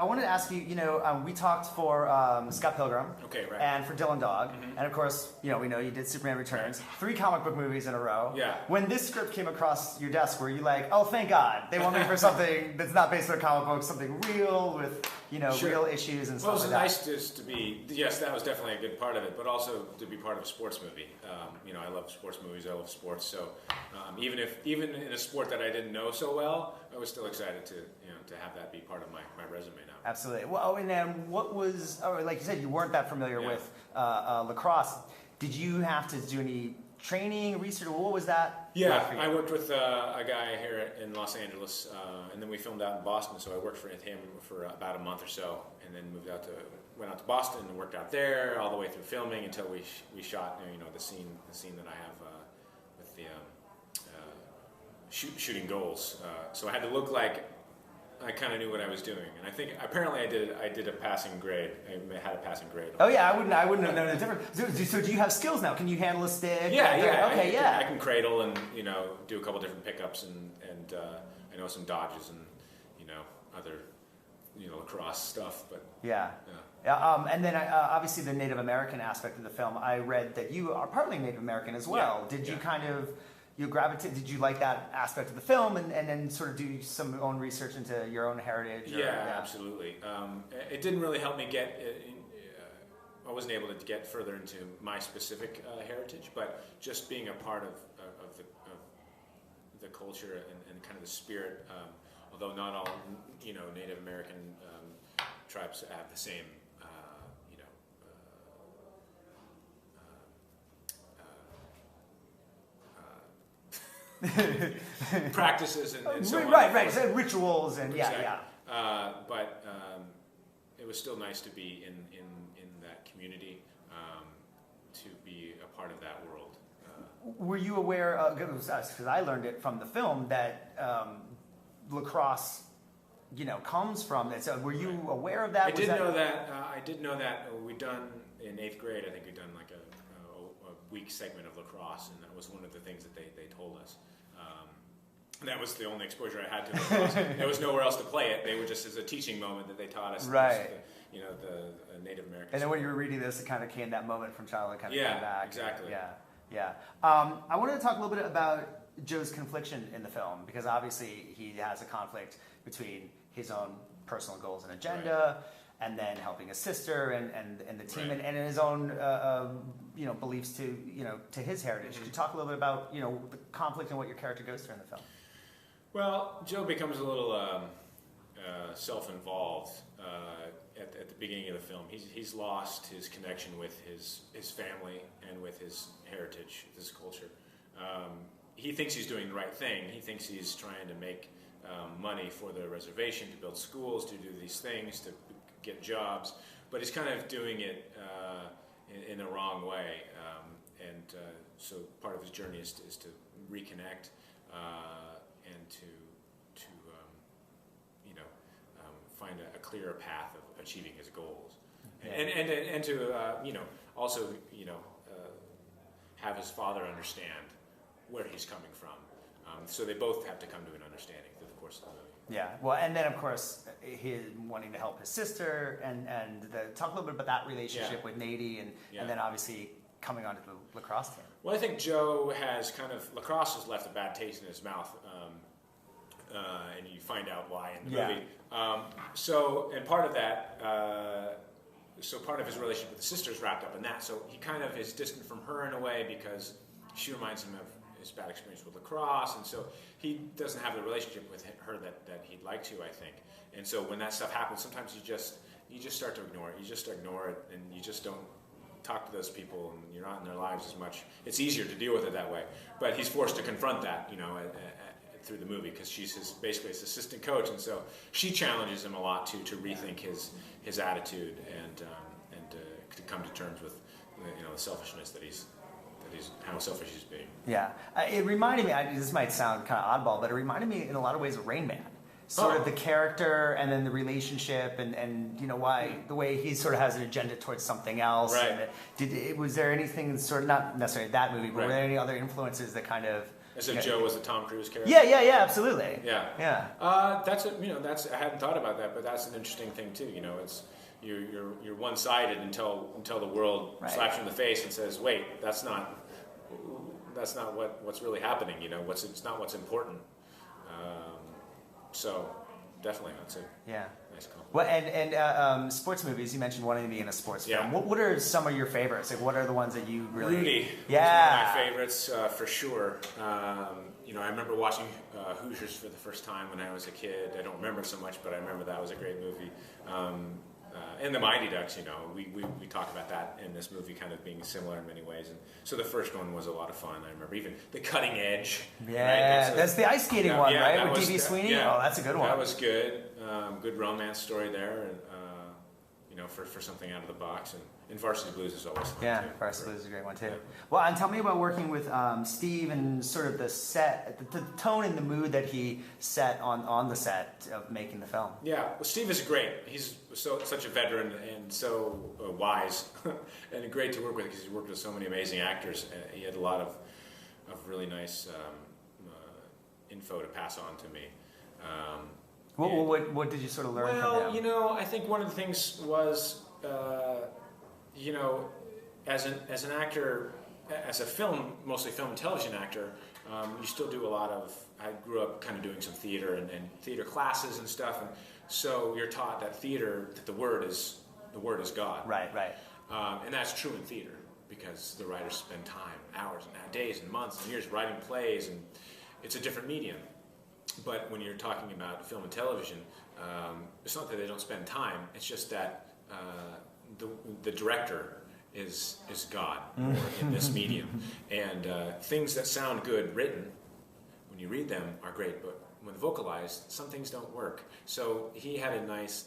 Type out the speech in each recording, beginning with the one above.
I wanted to ask you, we talked for Scott Pilgrim. Okay, right. And for Dylan Dog. And of course, we know you did Superman Returns. 3 comic book movies in a row. Yeah. When this script came across your desk, were you like, oh, thank God, they want me for something that's not based on a comic book, something real with, Sure. real issues and stuff like that? Well, it was nice just to be, yes, that was definitely a good part of it, but also to be part of a sports movie. I love sports movies, I love sports, so even in a sport that I didn't know so well, I was still excited to have that be part of my resume now. Absolutely. Well, and then what was, like you said, you weren't that familiar with lacrosse. Did you have to do any training, research, or what was that? Yeah, I worked with a guy here in Los Angeles, and then we filmed out in Boston, so I worked for him for about a month or so, and then went out to Boston and worked out there all the way through filming until we shot the scene that I have with the shooting goals. So I had to look like I kind of knew what I was doing, and I think apparently I did a passing grade. I had a passing grade. Oh yeah, I wouldn't have known the difference. So do you have skills now? Can you handle a stick? Yeah. Okay, I can cradle and do a couple different pickups and I know some dodges and other lacrosse stuff. But yeah. And then obviously the Native American aspect of the film. I read that you are partly Native American as well. Yeah. Did you kind of gravitate? Did you like that aspect of the film, and then sort of do some own research into your own heritage? Yeah, absolutely. It didn't really help me get. I wasn't able to get further into my specific heritage, but just being a part of the culture and kind of the spirit. Although not all Native American tribes have the same. Practices and so on. Right. So rituals and exactly. yeah. But it was still nice to be in that community, to be a part of that world. Were you aware, because I learned it from the film, that lacrosse, comes from it. So were you aware of that? I did know that. I did know that. We'd done in 8th grade. I think we'd done like a week segment of lacrosse, and that was one of the things that they told us. That was the only exposure I had to lacrosse. There was nowhere else to play it. They were just as a teaching moment that they taught us. Right. The Native Americans. And then when you were reading this, it kind of came, that moment from childhood kind of came back. Exactly. Yeah. I wanted to talk a little bit about Joe's confliction in the film, because obviously he has a conflict between his own personal goals and agenda, and then helping his sister and the team, and his own beliefs to his heritage. Could you talk a little bit about the conflict and what your character goes through in the film? Well, Joe becomes a little self-involved at the beginning of the film. He's lost his connection with his family and with his heritage, his culture. He thinks he's doing the right thing. He thinks he's trying to make money for the reservation, to build schools, to do these things, to get jobs, but he's kind of doing it in the wrong way. So part of his journey is to reconnect and to find a clearer path of achieving his goals, and to also have his father understand where he's coming from. So they both have to come to an understanding through the course of the movie. Yeah, well, and then of course his wanting to help his sister, and talk a little bit about that relationship with Nady, and then obviously coming onto the lacrosse team. Well, I think Joe has lacrosse has left a bad taste in his mouth, and you find out why in the movie. And part of that, part of his relationship with the sister is wrapped up in that. So he kind of is distant from her in a way because she reminds him of his bad experience with lacrosse, and so he doesn't have the relationship with her that he'd like to, I think. And so when that stuff happens, sometimes you just start to ignore it. You just ignore it, and you just don't talk to those people, and you're not in their lives as much. It's easier to deal with it that way. But he's forced to confront that, through the movie, because she's basically his assistant coach, and so she challenges him a lot to rethink his attitude and to come to terms with the selfishness that he's how selfish he's being. Yeah, it reminded me. This might sound kind of oddball, but it reminded me in a lot of ways of Rain Man. Sort of the character, and then the relationship, and why the way he sort of has an agenda towards something else. Right. Was there anything sort of, not necessarily that movie, but were there any other influences that kind of As if Joe was the Tom Cruise character. Yeah, absolutely. Yeah. That's I hadn't thought about that, but that's an interesting thing too. You know, it's you're one-sided until the world slaps you in the face and says, wait, that's not what's really happening. You know, it's not what's important. So definitely, that's a nice call. Well, and sports movies. You mentioned wanting to be in a sports film. What are some of your favorites? Like, what are the ones that you really? Rudy. Yeah. Was one of my favorites for sure. You know, I remember watching Hoosiers for the first time when I was a kid. I don't remember so much, but I remember that was a great movie. And the Mighty Ducks, you know, we talk about that in this movie kind of being similar in many ways. And so the first one was a lot of fun. I remember even The Cutting Edge. Yeah, right? that's the ice skating one, right? With D.B. That, Sweeney? Yeah, oh, that's a good one. That was good. Good romance story there. And, you know, for something out of the box. And Varsity Blues is always fun, too. Varsity Blues is a great one, too. Yeah. Well, and tell me about working with Steve and sort of the set, the tone and the mood that he set on the set of making the film. Yeah, well, Steve is great. He's such a veteran and so wise and great to work with because he's worked with so many amazing actors. He had a lot of really nice info to pass on to me. What did you sort of learn from him? Well, you know, I think one of the things was, you know, as an actor, as a mostly film and television actor, you still do a lot of, I grew up kind of doing some theater and theater classes and stuff, and so you're taught that the word is God. Right. And that's true in theater because the writers spend time, hours and days and months and years writing plays, and it's a different medium. But when you're talking about film and television, it's not that they don't spend time. It's just that the director is God in this medium, and things that sound good written, when you read them, are great. But when vocalized, some things don't work. So he had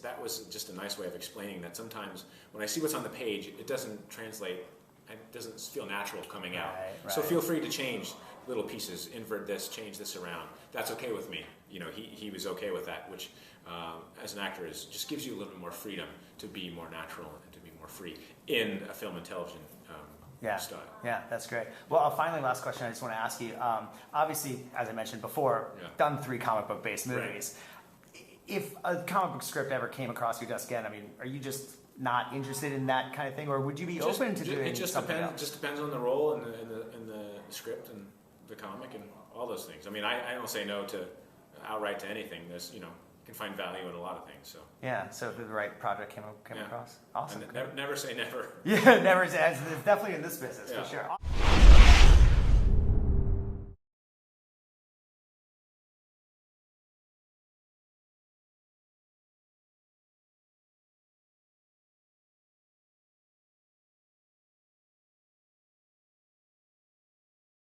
that was just a nice way of explaining that sometimes when I see what's on the page, it doesn't translate. It doesn't feel natural coming out. Right. So feel free to change little pieces, invert this, change this around. That's okay with me. You know, he was okay with that, which as an actor just gives you a little bit more freedom to be more natural and to be more free in a film and television style. Yeah, that's great. Well, finally, last question I just want to ask you. Obviously, as I mentioned before, done 3 comic book based movies. Right. If a comic book script ever came across your desk again, I mean, are you just not interested in that kind of thing, or would you be open to doing something else? It just depends on the role and the script and the comic and all those things. I mean, I don't say no to outright to anything. There's, you know, you can find value in a lot of things. So yeah, so if the right project came across, awesome. And never say never. Yeah, never say. It's definitely in this business for sure.